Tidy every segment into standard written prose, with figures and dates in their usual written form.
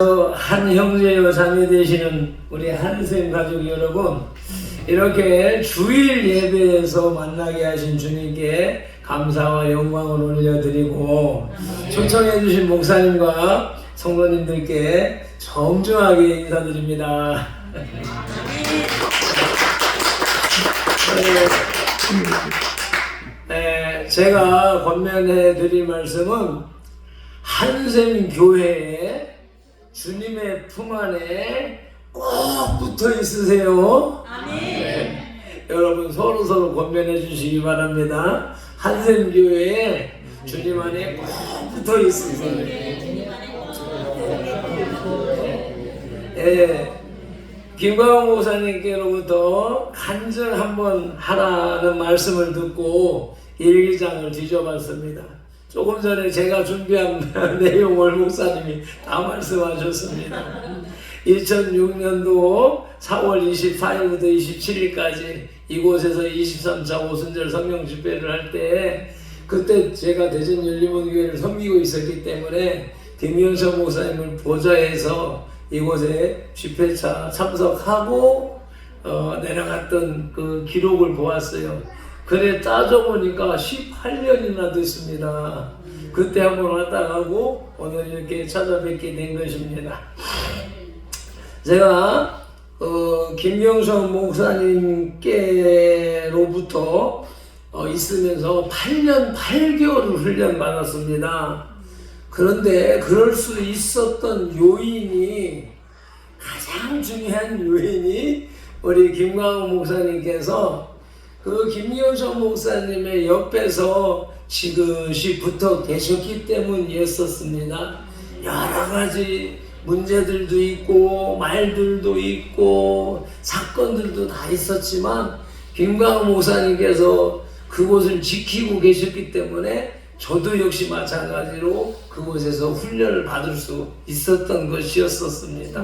한 형제여 자매 되시는 우리 한샘 가족 여러분, 이렇게 주일 예배에서 만나게 하신 주님께 감사와 영광을 올려드리고, 초청해 주신 목사님과 성도님들께 정중하게 인사드립니다. 제가 권면해 드릴 말씀은 한샘 교회에 주님의 품 안에 꼭 붙어 있으세요. 아멘. 여러분 서로 권면해 주시기 바랍니다. 한샘 교회에 주님 안에 꼭 붙어 있으세요. 김광호 목사님께로부터 간증 한번 하라는 말씀을 듣고 일기장을 뒤져봤습니다. 조금 전에 제가 준비한 내용을 목사님이 다 말씀하셨습니다. 2006년도 4월 24일부터 27일까지 이곳에서 23차 오순절 성령 집회를 할 때, 그때 제가 대전 열린문교회를 섬기고 있었기 때문에 김영선 목사님을 보좌해서 이곳에 집회차 참석하고 내려갔던 그 기록을 보았어요. 그래 따져보니까 18년이나 됐습니다. 그때 한번 왔다 가고 오늘 이렇게 찾아뵙게 된 것입니다. 제가 김영선 목사님께로부터 있으면서 8년 8개월을 훈련 받았습니다. 그런데 그럴 수 있었던 요인이, 가장 중요한 요인이 우리 김광호 목사님께서 그 김영선 목사님의 옆에서 지그시 붙어 계셨기 때문이었습니다. 여러 가지 문제들도 있고 말들도 있고 사건들도 다 있었지만 김광호 목사님께서 그곳을 지키고 계셨기 때문에 저도 역시 마찬가지로 그곳에서 훈련을 받을 수 있었던 것이었습니다.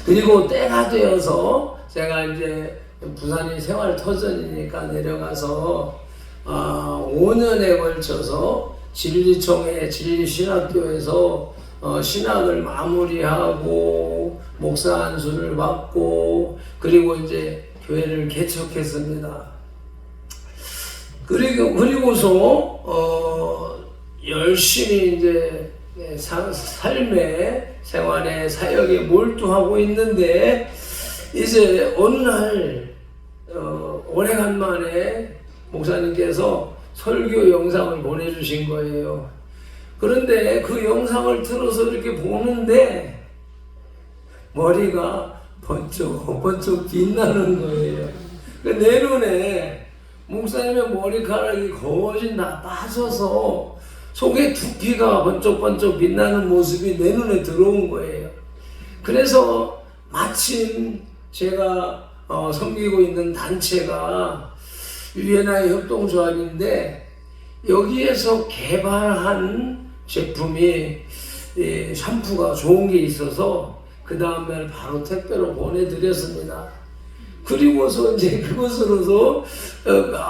그리고 때가 되어서 제가 이제 부산이 생활터전이니까 내려가서 5년에 걸쳐서 진리총회 진리신학교에서 신학을 마무리하고 목사 안수를 받고, 그리고 이제 교회를 개척했습니다. 그리고서 열심히 이제 삶의 생활에 사역에 몰두하고 있는데, 이제 어느 날 오래간만에 목사님께서 설교 영상을 보내주신 거예요. 그런데 그 영상을 틀어서 이렇게 보는데 머리가 번쩍 빛나는 거예요. 내 눈에 목사님의 머리카락이 거진 다 빠져서 속에 두피가 번쩍번쩍 빛나는 모습이 내 눈에 들어온 거예요. 그래서 마침 제가 섬기고 있는 단체가 유엔아의 협동조합인데, 여기에서 개발한 제품이 샴푸가 좋은 게 있어서 그 다음날 바로 택배로 보내드렸습니다. 그리고서 이제 그것으로서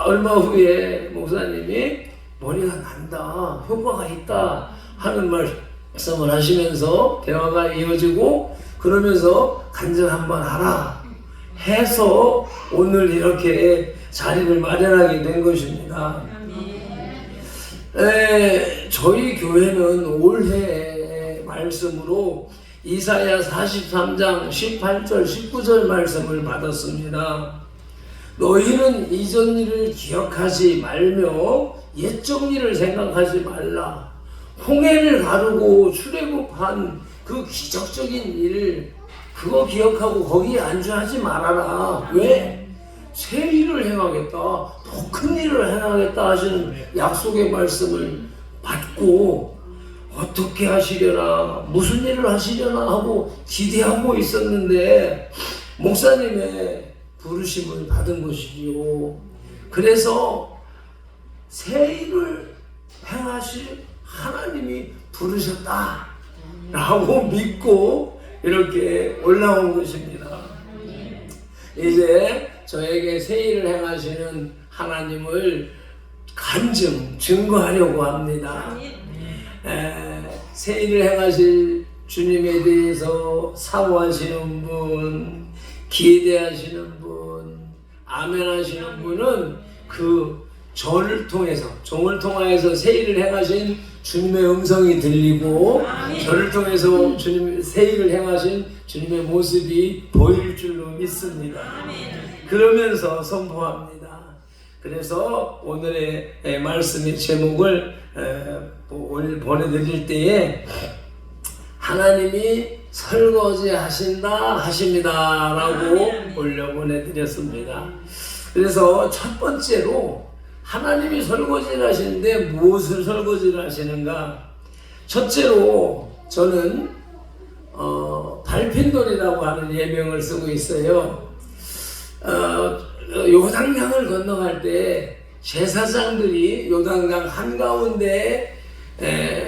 얼마 후에 목사님이 머리가 난다, 효과가 있다 하는 말씀을 하시면서 대화가 이어지고, 그러면서 간증 한번 하라 해서 오늘 이렇게 자리를 마련하게 된 것입니다. 저희 교회는 올해 말씀으로 이사야 43장 18절 19절 말씀을 받았습니다. 너희는 이전 일을 기억하지 말며 옛적 일을 생각하지 말라. 홍해를 가르고 출애굽한 그 기적적인 일, 그거 기억하고 거기에 안주하지 말아라. 왜? 새 일을 행하겠다, 더 큰 일을 행하겠다 하시는 약속의 말씀을 받고 어떻게 하시려나, 무슨 일을 하시려나 하고 기대하고 있었는데 목사님의 부르심을 받은 것이지요. 그래서 새 일을 행하실 하나님이 부르셨다 라고 믿고 이렇게 올라온 것입니다. 이제 저에게 새 일을 행하시는 하나님을 증거하려고 합니다. 새 일을 행하실 주님에 대해서 사모하시는 분, 기대하시는 분, 아멘하시는 분은 그 종을 통하여서 세일을 행하신 주님의 음성이 들리고 저를 통해서 세일을 행하신 주님의 모습이 보일 줄로 믿습니다. 그러면서 선포합니다. 그래서 오늘의 말씀의 제목을 오늘 보내드릴 때에 하나님이 설거지 하십니다 라고 올려보내드렸습니다. 그래서 첫 번째로 하나님이 설거지를 하시는데 무엇을 설거지를 하시는가? 첫째로 저는 발핀돌이라고 하는 예명을 쓰고 있어요. 요단강을 건너갈 때 제사장들이 요단강 한가운데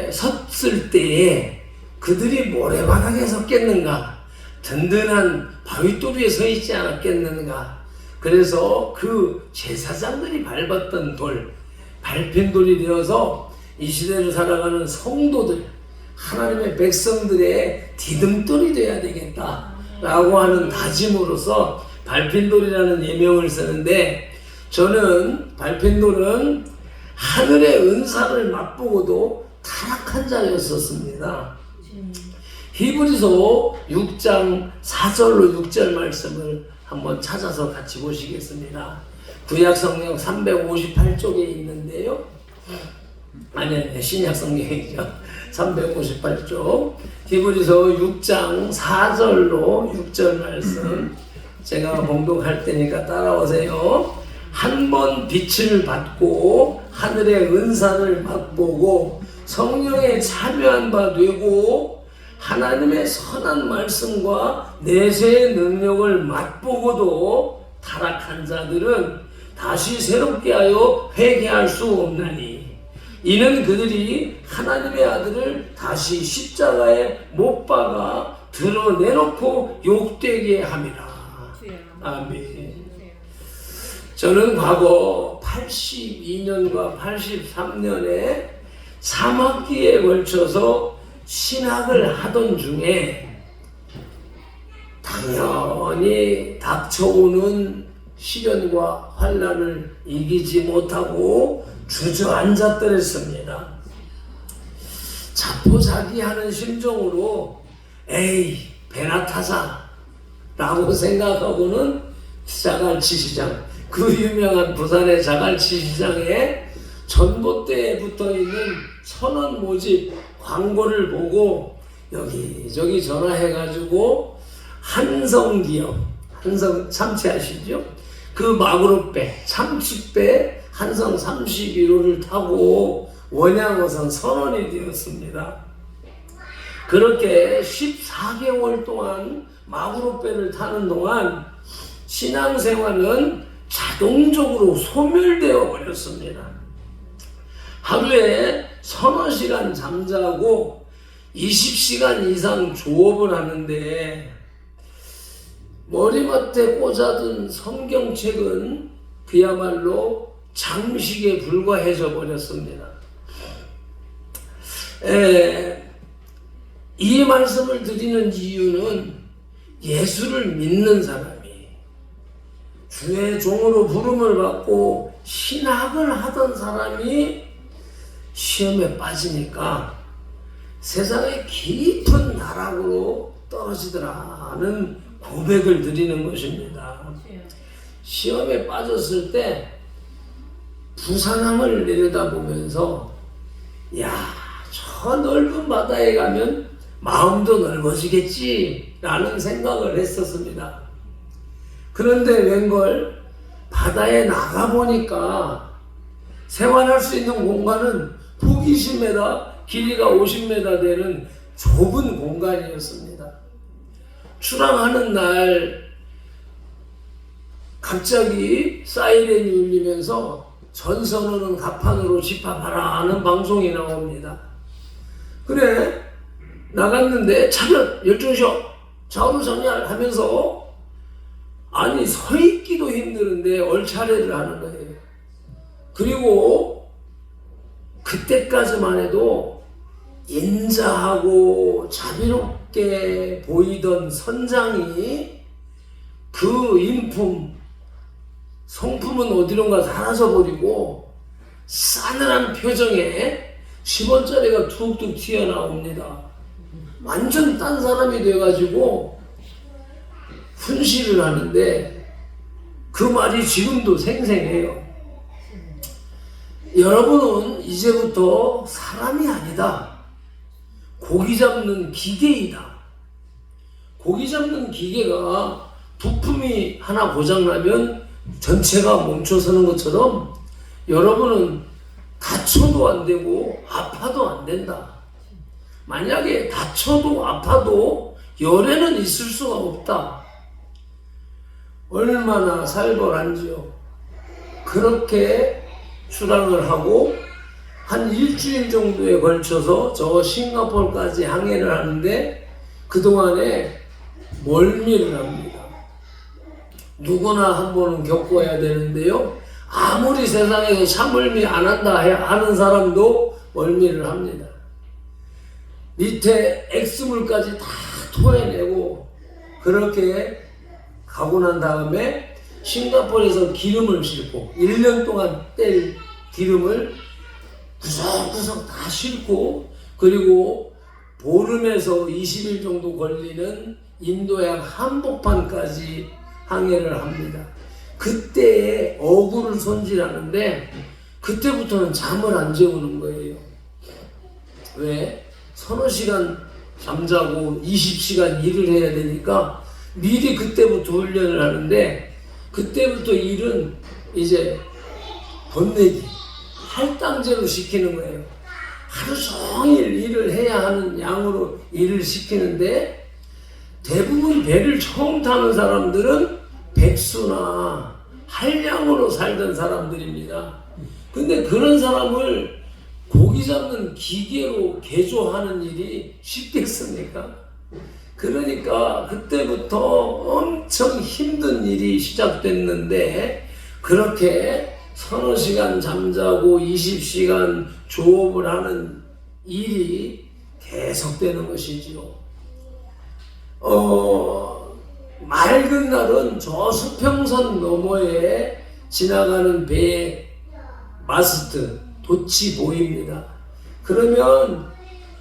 섰을 때에 그들이 모래바닥에 섰겠는가? 든든한 바위돌 위에 서 있지 않았겠는가? 그래서 그 제사장들이 밟았던 돌, 발핀돌이 되어서 이 시대를 살아가는 성도들, 하나님의 백성들의 디딤돌이 되어야 되겠다라고 하는 다짐으로서 발핀돌이라는 예명을 쓰는데, 저는 발핀돌은 하늘의 은사를 맛보고도 타락한 자였었습니다. 히브리서 6장 4절로 6절 말씀을 한번 찾아서 같이 보시겠습니다. 구약 성경 358쪽에 있는데요. 아니, 신약 성경이죠. 358쪽. 히브리서 6장 4절로 6절 말씀 제가 봉독할 테니까 따라오세요. 한 번 빛을 받고 하늘의 은사를 맛보고 성령에 참여한 바 되고 하나님의 선한 말씀과 내세의 능력을 맛보고도 타락한 자들은 다시 새롭게 하여 회개할 수 없나니 이는 그들이 하나님의 아들을 다시 십자가에 못 박아 드러내놓고 욕되게 함이라. 아멘. 저는 과거 82년과 83년에 3학기에 걸쳐서 신학을 하던 중에 당연히 닥쳐오는 시련과 환난을 이기지 못하고 주저앉았더랬습니다. 자포자기하는 심정으로 에이 배나 타자 라고 생각하고는 자갈치 시장, 그 유명한 부산의 자갈치 시장에 전봇대에 붙어있는 선원 모집 광고를 보고 여기저기 전화해가지고 한성기업, 한성 참치 아시죠? 그 마구로배, 참치배 한성 31호를 타고 원양어선 선원이 되었습니다. 그렇게 14개월 동안 마구로배를 타는 동안 신앙생활은 자동적으로 소멸되어 버렸습니다. 하루에 서너 시간 잠자고 20시간 이상 조업을 하는데 머리맡에 꽂아둔 성경책은 그야말로 장식에 불과해져 버렸습니다. 이 말씀을 드리는 이유는 예수를 믿는 사람이 주의 종으로 부름을 받고 신학을 하던 사람이 시험에 빠지니까 세상의 깊은 나락으로 떨어지더라는 고백을 드리는 것입니다. 시험에 빠졌을 때 부산항을 내려다보면서 야, 저 넓은 바다에 가면 마음도 넓어지겠지 라는 생각을 했었습니다. 그런데 웬걸 바다에 나가보니까 생활할 수 있는 공간은 폭이 10m, 길이가 50m 되는 좁은 공간이었습니다. 출항하는 날 갑자기 사이렌이 울리면서 전선원은 갑판으로 집합하라 하는 방송이 나옵니다. 그래 나갔는데 차렷 열중쇼 좌우로 정렬하면서 아니 서 있기도 힘드는데 얼차례를 하는 거예요. 그리고 그때까지만 해도 인자하고 자비롭게 보이던 선장이 그 인품, 성품은 어디론가 사라져버리고 싸늘한 표정에 10원짜리가 툭툭 튀어나옵니다. 완전 딴 사람이 돼가지고 훈시를 하는데 그 말이 지금도 생생해요. 여러분은 이제부터 사람이 아니다. 고기 잡는 기계이다. 고기 잡는 기계가 부품이 하나 고장나면 전체가 멈춰서는 것처럼 여러분은 다쳐도 안 되고 아파도 안 된다. 만약에 다쳐도 아파도 열에는 있을 수가 없다. 얼마나 살벌한지요. 그렇게 출항을 하고 한 일주일 정도에 걸쳐서 저 싱가포르까지 항해를 하는데 그동안에 멀미를 합니다. 누구나 한 번은 겪어야 되는데요. 아무리 세상에서 참을미 안 한다 하는 사람도 멀미를 합니다. 밑에 액수물까지 다 토해내고 그렇게 가고 난 다음에 싱가포르에서 기름을 싣고 1년 동안 뗄 기름을 구석구석 다 싣고 그리고 보름에서 20일 정도 걸리는 인도양 한복판까지 항해를 합니다. 그때에 어구를 손질하는데 그때부터는 잠을 안 재우는 거예요. 왜? 서너 시간 잠자고 20시간 일을 해야 되니까 미리 그때부터 훈련을 하는데 그때부터 일은 이제 번내기, 할당제로 시키는 거예요. 하루 종일 일을 해야 하는 양으로 일을 시키는데 대부분 배를 처음 타는 사람들은 백수나 한량으로 살던 사람들입니다. 근데 그런 사람을 고기 잡는 기계로 개조하는 일이 쉽겠습니까? 그러니까 그때부터 엄청 힘든 일이 시작됐는데 그렇게 서너 시간 잠자고 20시간 조업을 하는 일이 계속되는 것이지요. 맑은 날은 저 수평선 너머에 지나가는 배의 마스트, 돛이 보입니다. 그러면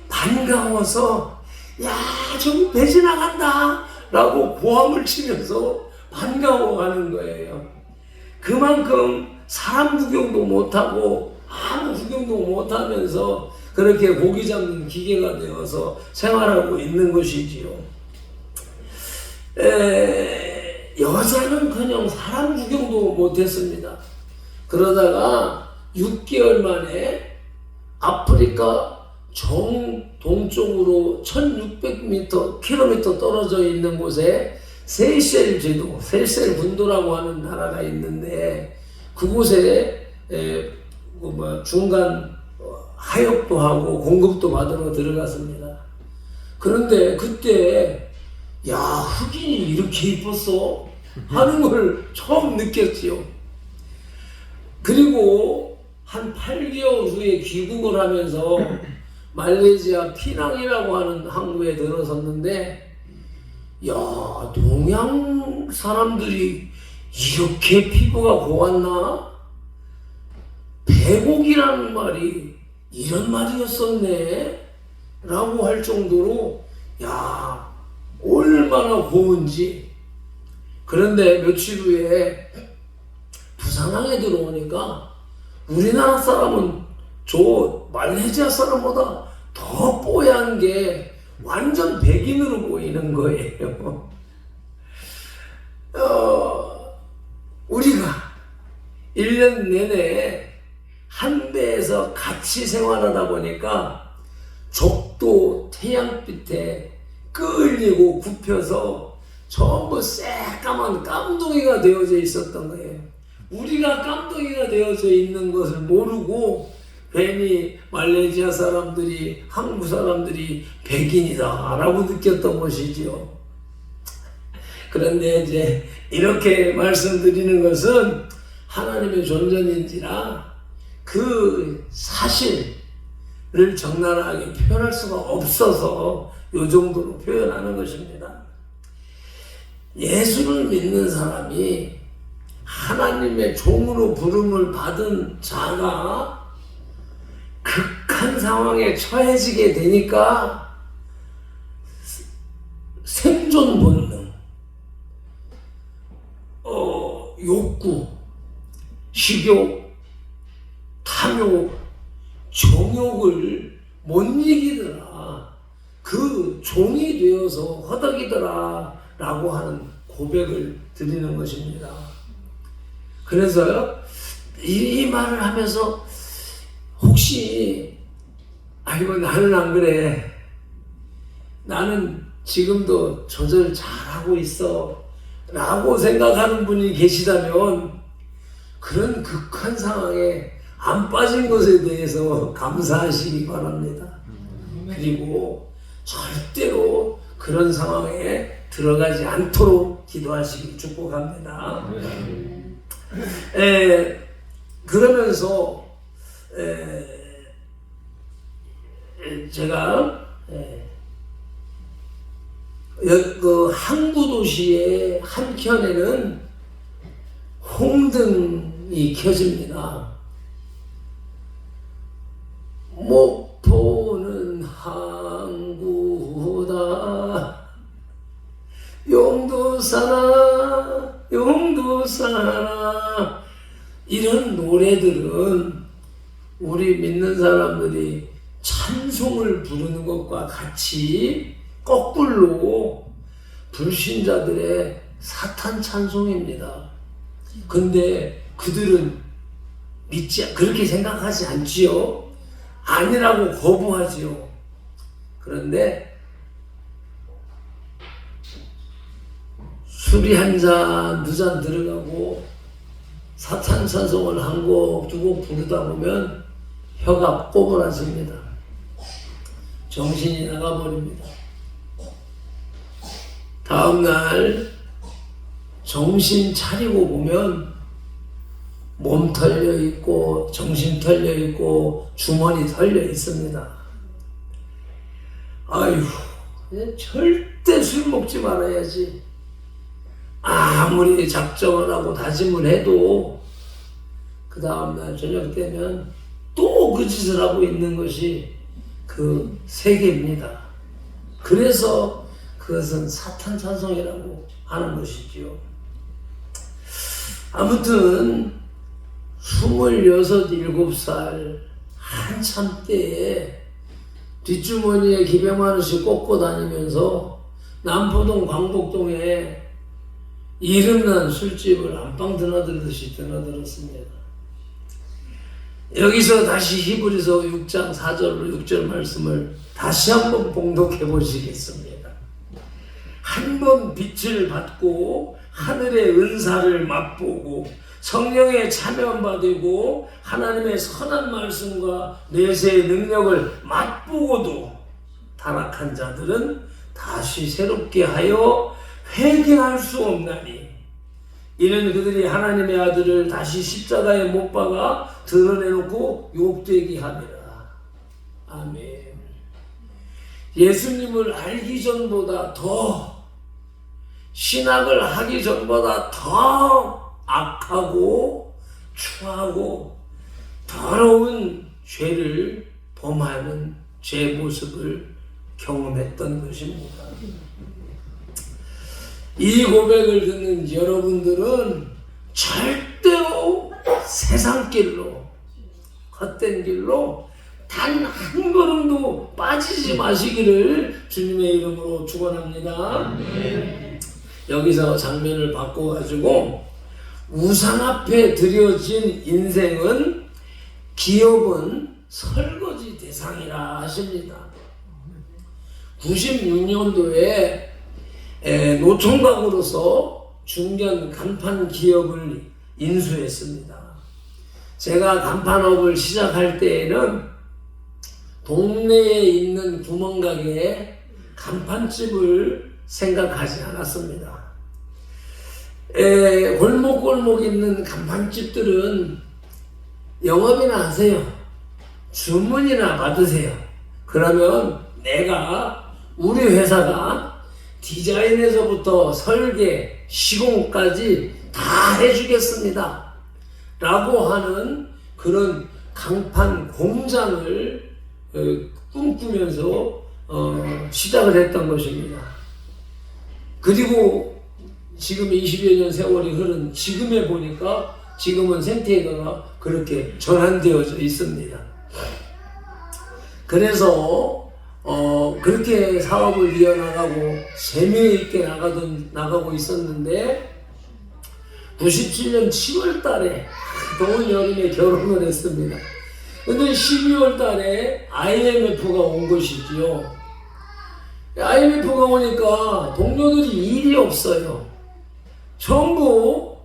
반가워서 야 저기 배 지나간다 라고 고함을 치면서 반가워하는 거예요. 그만큼 사람 구경도 못하고 아무 구경도 못하면서 그렇게 고기 잡는 기계가 되어서 생활하고 있는 것이지요. 여자는커녕 사람 구경도 못했습니다. 그러다가 6개월 만에 아프리카 정동쪽으로 1600km 떨어져 있는 곳에 세이셸 제도, 세이셸 군도라고 하는 나라가 있는데 그곳에 중간 하역도 하고 공급도 받으러 들어갔습니다. 그런데 그때 야 흑인이 이렇게 이뻤어 하는 걸 처음 느꼈지요. 그리고 한 8개월 후에 귀국을 하면서 말레이시아 피낭이라고 하는 항구에 들어섰는데 야 동양 사람들이 이렇게 피부가 고왔나? 백옥이라는 말이 이런 말이었었네 라고 할 정도로 야 얼마나 고운지. 그런데 며칠 후에 부산항에 들어오니까 우리나라 사람은 저 말레이시아 사람보다 더 뽀얀 게 완전 백인으로 보이는 거예요. 우리가 1년 내내 한 배에서 같이 생활하다 보니까 적도 태양빛에 끌리고 굽혀서 전부 새까만 깜둥이가 되어져 있었던 거예요. 우리가 깜둥이가 되어져 있는 것을 모르고 괜히 말레이시아 사람들이 한국 사람들이 백인이다 라고 느꼈던 것이지요. 그런데 이제 이렇게 말씀드리는 것은 하나님의 존전인지라 그 사실, 적나라하게 표현할 수가 없어서 이 정도로 표현하는 것입니다. 예수를 믿는 사람이 하나님의 종으로 부름을 받은 자가 극한 상황에 처해지게 되니까 생존 본능, 욕구, 식욕, 탐욕, 정욕을 못 이기더라. 그 종이 되어서 허덕이더라 라고 하는 고백을 드리는 것입니다. 그래서 이 말을 하면서 혹시 아이고 나는 안 그래, 나는 지금도 조절 잘하고 있어 라고 생각하는 분이 계시다면 그런 극한 상황에 안 빠진 것에 대해서 감사하시기 바랍니다. 그리고 절대로 그런 상황에 들어가지 않도록 기도하시길 축복합니다. 그러면서 제가 그 항구 도시의 한켠에는 홍등이 켜집니다. 목포는 항구다, 용도사나 용도사나, 이런 노래들은 우리 믿는 사람들이 찬송을 부르는 것과 같이 거꾸로 불신자들의 사탄 찬송입니다. 근데 그들은 그렇게 생각하지 않지요. 아니라고 거부하지요. 그런데 술이 한 잔, 두 잔 들어가고 사탄 찬송을 한 곡, 두 곡 부르다 보면 혀가 꼬부라집니다. 정신이 나가버립니다. 다음날 정신 차리고 보면 몸 털려 있고 정신 털려 있고 주머니 털려 있습니다. 아유, 절대 술 먹지 말아야지. 아무리 작정을 하고 다짐을 해도 그 다음날 저녁 되면 또 그 짓을 하고 있는 것이 그 세계입니다. 그래서 그것은 사탄 찬송이라고 하는 것이지요. 아무튼 26, 7살 한참 때에 뒷주머니에 기백만 원씩 꽂고 다니면서 남포동 광복동에 이름난 술집을 안방 드나들듯이 드나들었습니다. 여기서 다시 히브리서 6장 4절로 6절 말씀을 다시 한번 봉독해 보시겠습니다. 한번 빛을 받고 하늘의 은사를 맛보고 성령의 참여받고 하나님의 선한 말씀과 내세의 능력을 맛보고도 타락한 자들은 다시 새롭게 하여 회개할 수 없나니, 이는 그들이 하나님의 아들을 다시 십자가에 못 박아 드러내놓고 욕되게 함이라. 아멘. 예수님을 알기 전보다 더, 신학을 하기 전보다 더 악하고 추하고 더러운 죄를 범하는 죄 모습을 경험했던 것입니다. 이 고백을 듣는 여러분들은 절대로 세상길로, 헛된 길로 단 한 걸음도 빠지지 마시기를 주님의 이름으로 축원합니다. 여기서 장면을 바꿔가지고 우상 앞에 드려진 인생은 기업은 설거지 대상이라 하십니다. 96년도에 노총각으로서 중견 간판 기업을 인수했습니다. 제가 간판업을 시작할 때에는 동네에 있는 구멍가게에 간판집을 생각하지 않았습니다. 골목골목 있는 간판집들은 영업이나 하세요. 주문이나 받으세요. 그러면 내가 우리 회사가 디자인에서부터 설계, 시공까지 다 해주겠습니다 라고 하는 그런 강판 공장을 꿈꾸면서 시작을 했던 것입니다. 그리고 지금 20여 년 세월이 흐른 지금에 보니까 지금은 생태계가 그렇게 전환되어져 있습니다. 그래서 그렇게 사업을 이어나가고 재미있게 나가고 있었는데 97년 7월 달에 더운 여름에 결혼을 했습니다. 근데 12월 달에 IMF가 온 것이지요. IMF가 오니까 동료들이 일이 없어요. 전부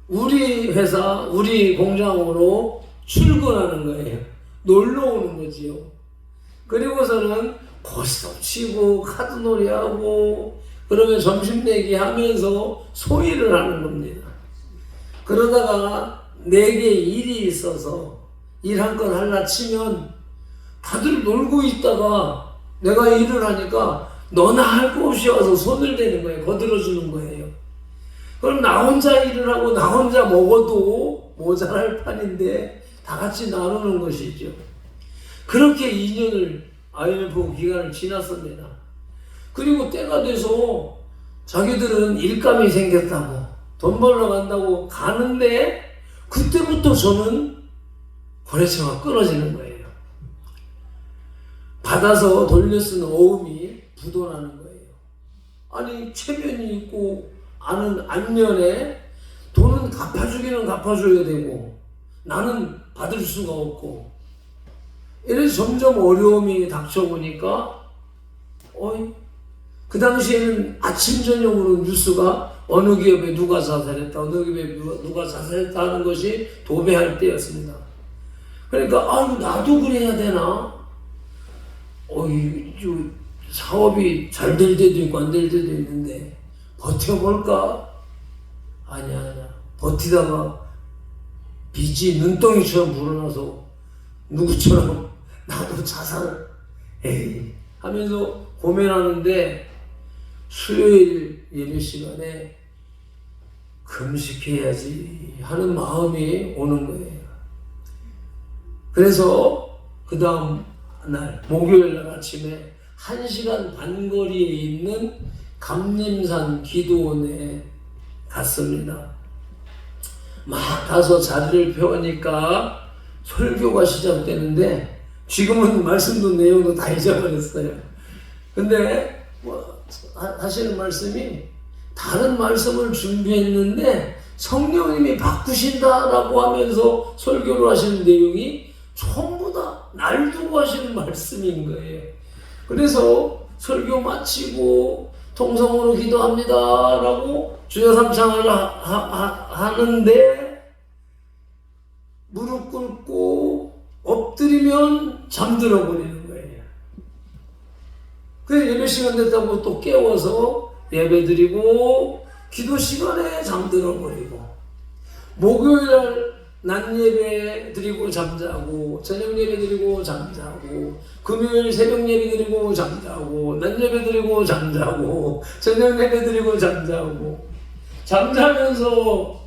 우리 회사, 우리 공장으로 출근하는 거예요. 놀러 오는 거지요. 그리고서는 고스톱 치고 카드놀이 하고 그러면 점심 내기 하면서 소일을 하는 겁니다. 그러다가 내게 일이 있어서 일 한 건 할라 치면 다들 놀고 있다가 내가 일을 하니까 너나 할 거 없이 와서 손을 대는 거예요. 거들어주는 거예요. 그럼 나 혼자 일을 하고 나 혼자 먹어도 모자랄 판인데 다 같이 나누는 것이죠. 그렇게 2년을 IMF 기간을 지났습니다. 그리고 때가 돼서 자기들은 일감이 생겼다고 돈 벌러 간다고 가는데 그때부터 저는 거래처가 끊어지는 거예요. 받아서 돌려 쓴 어음이 부도나는 거예요. 아니 체면이 있고 아는 안면에 돈은 갚아주기는 갚아줘야 되고 나는 받을 수가 없고 이래서 점점 어려움이 닥쳐오니까 그 당시에는 아침 저녁으로 뉴스가 어느 기업에 누가 자살했다 어느 기업에 누가 자살했다 하는 것이 도배할 때였습니다. 그러니까 나도 그래야 되나? 사업이 잘 될 때도 있고 안 될 때도 있는데 버텨볼까? 아니야. 버티다가 빚이 눈덩이처럼 불어나서 누구처럼 나도 자살 하면서 고민하는데 수요일 예배 시간에 금식해야지 하는 마음이 오는 거예요. 그래서 그 다음 날 목요일 날 아침에 1시간 반 거리에 있는 감림산 기도원에 갔습니다. 막 가서 자리를 펴니까 설교가 시작되는데 지금은 말씀도 내용도 다 잊어버렸어요. 근데 하시는 말씀이 다른 말씀을 준비했는데 성령님이 바꾸신다라고 하면서 설교를 하시는 내용이 전부 다 날 두고 하시는 말씀인 거예요. 그래서 설교 마치고 통성으로 기도합니다 라고 주여 삼창을 하는데 무릎 꿇고 엎드리면 잠들어 버리는 거예요. 그래서 예배 시간 됐다고 또 깨워서 예배 드리고 기도 시간에 잠들어 버리고 목요일 낮 예배 드리고 잠자고 저녁 예배 드리고 잠자고 금요일 새벽 예배 드리고 잠자고 낮 예배 드리고 잠자고 저녁 예배 드리고 잠자고 잠자면서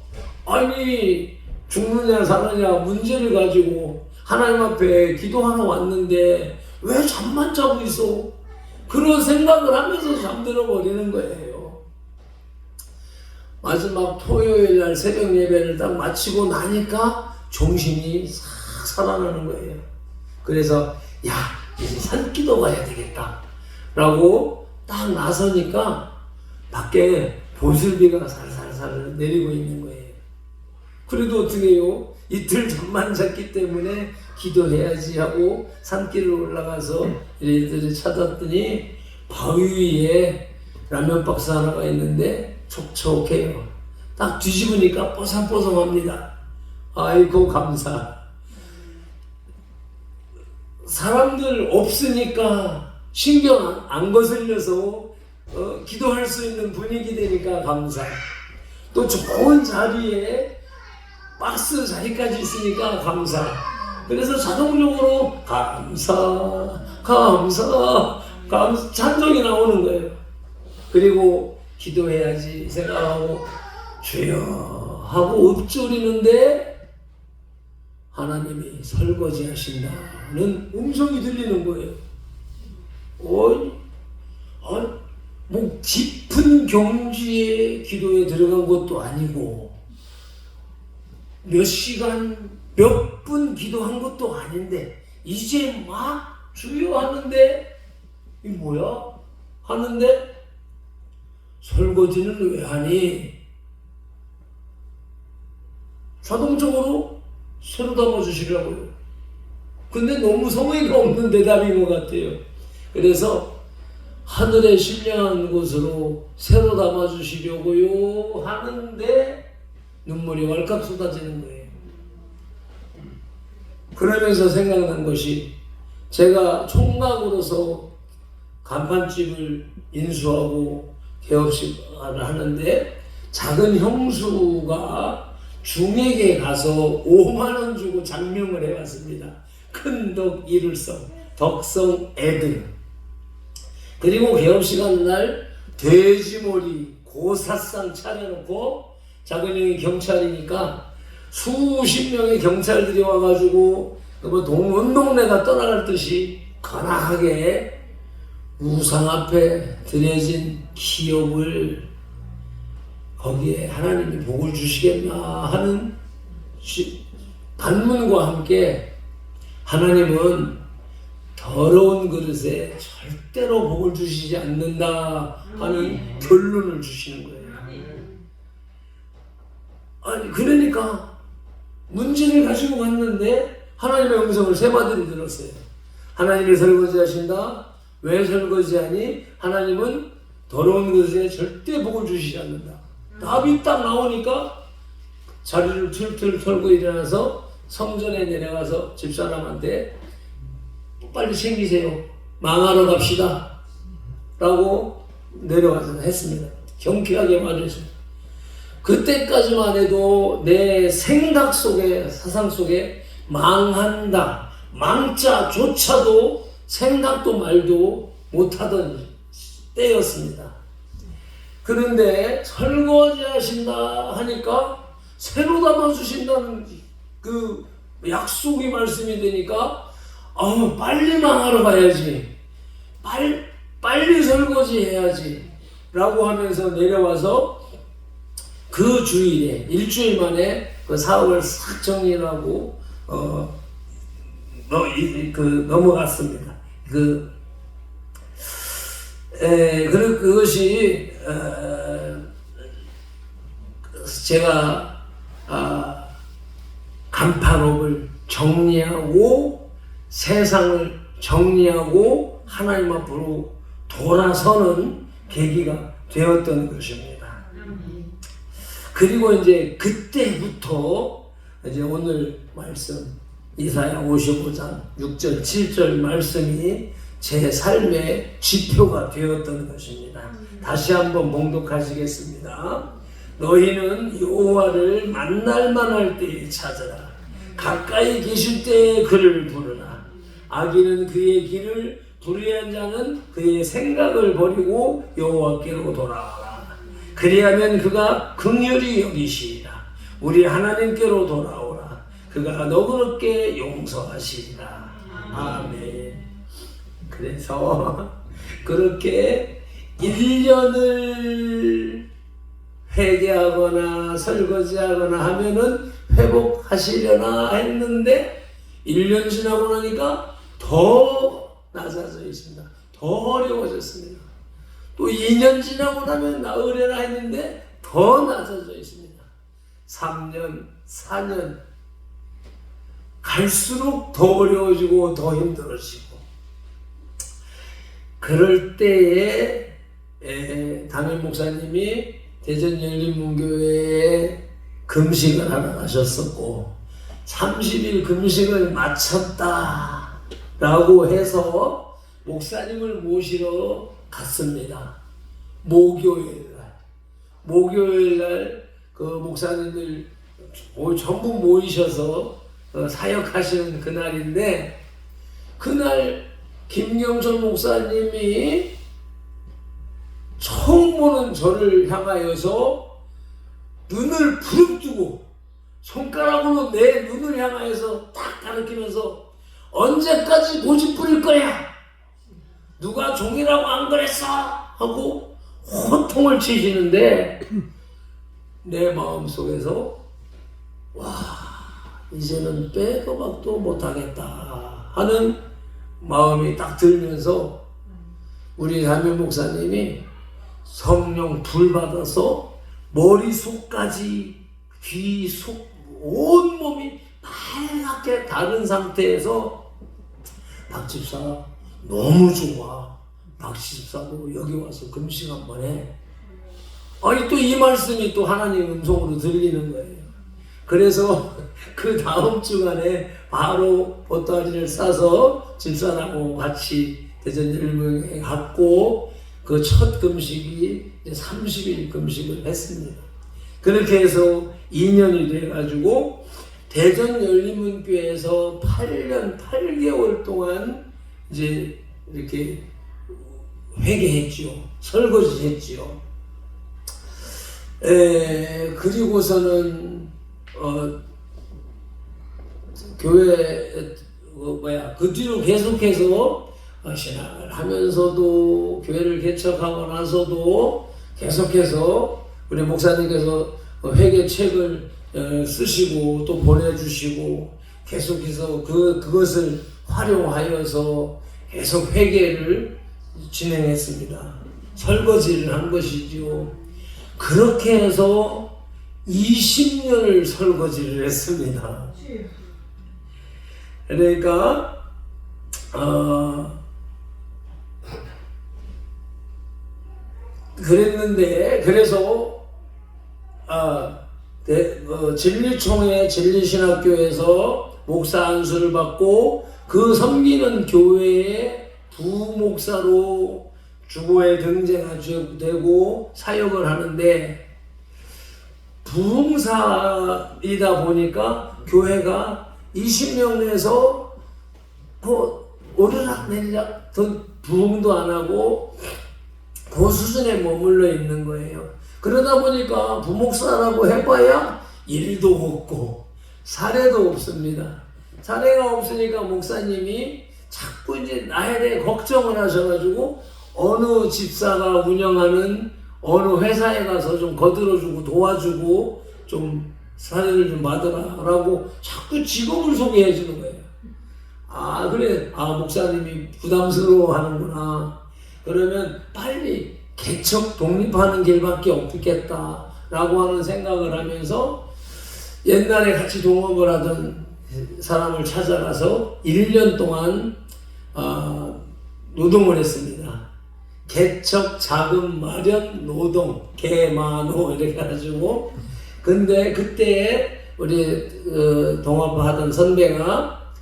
아니 죽느냐 사느냐 문제를 가지고 하나님 앞에 기도하러 왔는데 왜 잠만 자고 있어? 그런 생각을 하면서 잠들어 버리는 거예요. 마지막 토요일 날 새벽 예배를 딱 마치고 나니까 정신이 싹 살아나는 거예요. 그래서 이제 산기도 가야 되겠다 라고 딱 나서니까 밖에 보슬비가 살살살 내리고 있는 거예요. 그래도 어떻게 해요? 이틀 잠만 잤기 때문에 기도해야지 하고 산길을 올라가서 얘들을 찾았더니 바위 위에 라면 박스 하나가 있는데 촉촉해요. 딱 뒤집으니까 뽀송뽀송합니다. 아이고 감사. 사람들 없으니까 신경 안 거슬려서 기도할 수 있는 분위기 되니까 감사. 또 좋은 자리에 박스 자리까지 있으니까 감사. 그래서 자동적으로 감사 찬송이 나오는 거예요. 그리고 기도해야지 생각하고 주여 하고 엎조리는데 하나님이 설거지 하신다는 음성이 들리는 거예요. 뭐 깊은 경지의 기도에 들어간 것도 아니고 몇 시간 몇 분 기도한 것도 아닌데 이제 막 주여 하는데 이 뭐야? 하는데 설거지는 왜 하니? 자동적으로 새로 담아주시라고요. 근데 너무 성의가 없는 대답인 것 같아요. 그래서 하늘에 신령한 곳으로 새로 담아주시려고요 하는데 눈물이 왈칵 쏟아지는 거예요. 그러면서 생각난 것이 제가 총각으로서 간판집을 인수하고 개업식을 하는데 작은 형수가 중액에 가서 5만 원 주고 장명을 해왔습니다. 큰덕 이룰성 덕성 애들. 그리고 개업식 하는 날 돼지머리 고사상 차려놓고 작은 형이 경찰이니까 수십 명의 경찰들이 와가지고 온 동네가 떠나갈 듯이 거나하게 우상 앞에 드려진 기업을 거기에 하나님이 복을 주시겠나 하는 반문과 함께 하나님은 더러운 그릇에 절대로 복을 주시지 않는다 하는 결론을 주시는 거예요. 아니 그러니까 문제를 가지고 갔는데 하나님의 음성을 세 마디를 들었어요. 하나님이 설거지 하신다. 왜 설거지하니? 하나님은 더러운 그릇에 절대 복을 주시지 않는다. 답이 딱 나오니까 자리를 툴툴 털고 일어나서 성전에 내려가서 집사람한테 빨리 챙기세요. 망하러 갑시다. 라고 내려가서 했습니다. 경쾌하게 말했습니다. 그때까지만 해도 내 생각 속에, 사상 속에 망한다, 망자조차도 생각도 말도 못하던 때였습니다. 그런데 설거지 하신다 하니까 새로 담아주신다는 그 약속이 말씀이 되니까 빨리 망하러 가야지, 빨리 설거지 해야지 라고 하면서 내려와서 그 주일에 일주일 만에 그 사업을 싹 정리하고 넘어갔습니다. 그것이 제가 간판업을 정리하고 세상을 정리하고 하나님 앞으로 돌아서는 계기가 되었던 것입니다. 그리고 이제 그때부터 이제 오늘 말씀 이사야 55장 6절 7절 말씀이 제 삶의 지표가 되었던 것입니다. 다시 한번 봉독하시겠습니다. 너희는 여호와를 만날 만할 때에 찾으라. 가까이 계실 때에 그를 부르라. 악인은 그의 길을, 불의한 자는 그의 생각을 버리고 여호와께로 돌아와라. 그리하면 그가 긍휼히 여기시리라. 우리 하나님께로 돌아오라. 그가 너그럽게 용서하시리라. 아멘. 그래서 그렇게 1년을 회개하거나 설거지하거나 하면은 회복하시려나 했는데 1년 지나고 나니까 더 낮아져 있습니다. 더 어려워졌습니다. 또 2년 지나고 나면 나으려나 했는데 더 낮아져 있습니다. 3년, 4년 갈수록 더 어려워지고 더 힘들어지고 그럴 때에 담임 목사님이 대전 열린문교회에 금식을 하러 가셨었고 30일 금식을 마쳤다 라고 해서 목사님을 모시러 갔습니다. 목요일날 그 목사님들 전부 모이셔서 사역하시는 그날인데, 그날 김경철 목사님이 처음 보는 저를 향하여서 눈을 부릅뜨고 손가락으로 내 눈을 향하여서 딱 가리키면서 언제까지 고집 부릴 거야? 누가 종이라고 안 그랬어? 하고 호통을 치시는데, 내 마음속에서 와, 이제는 빼도 박도 못하겠다 하는 마음이 딱 들면서 우리 담임 목사님이 성령 불 받아서 머리속까지 귀 속 온몸이 빨갛게 다른 상태에서 박 집사 너무 좋아. 박 집사도 여기 와서 금식 한번 해. 아니 또 이 말씀이 또 하나님 음성으로 들리는 거예요. 그래서 그 다음 주간에 바로 보따리를 싸서 집사람하고 같이 대전 열명에 갔고, 그 첫 금식이 30일 금식을 했습니다. 그렇게 해서 2년이 돼가지고 대전 열린문교회에서 8년 8개월 동안 이제 이렇게 회개했지요. 설거지했지요. 그리고서는 교회 그 뒤로 계속해서 신앙을 하면서도 교회를 개척하고 나서도 계속해서 우리 목사님께서 회개책을 쓰시고 또 보내주시고 계속해서 그것을 활용하여서 계속 회개를 진행했습니다. 설거지를 한 것이죠. 그렇게 해서 20년을 설거지를 했습니다. 그러니까 그랬는데, 그래서 진리총회 진리신학교에서 목사 안수를 받고 그 섬기는 교회의 부목사로 주보에 등재되고 사역을 하는데, 부흥사이다 보니까 교회가 20명 내에서 오르락 내리락 더 부흥도 안 하고 그 수준에 머물러 있는 거예요. 그러다 보니까 부목사라고 해봐야 일도 없고 사례도 없습니다. 사례가 없으니까 목사님이 자꾸 이제 나에 대해 걱정을 하셔가지고 어느 집사가 운영하는 어느 회사에 가서 좀 거들어주고 도와주고 좀 사례를 좀 받으라라고 자꾸 직업을 소개해 주는 거예요. 그래, 목사님이 부담스러워 하는구나. 그러면 빨리 개척 독립하는 길밖에 없겠다라고 하는 생각을 하면서 옛날에 같이 동업을 하던 사람을 찾아가서 1년 동안 노동을 했습니다. 개척 자금 마련 노동 개마노 이렇게 해가지고, 근데 그때 우리 동업하던 선배가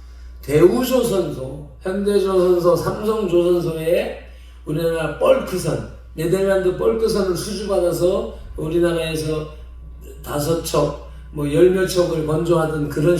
대우조선소, 현대조선소, 삼성조선소에 우리나라 뻘크선, 네덜란드 뻘크선을 수주받아서 우리나라에서 5척, 뭐 10몇 척을 건조하던 그런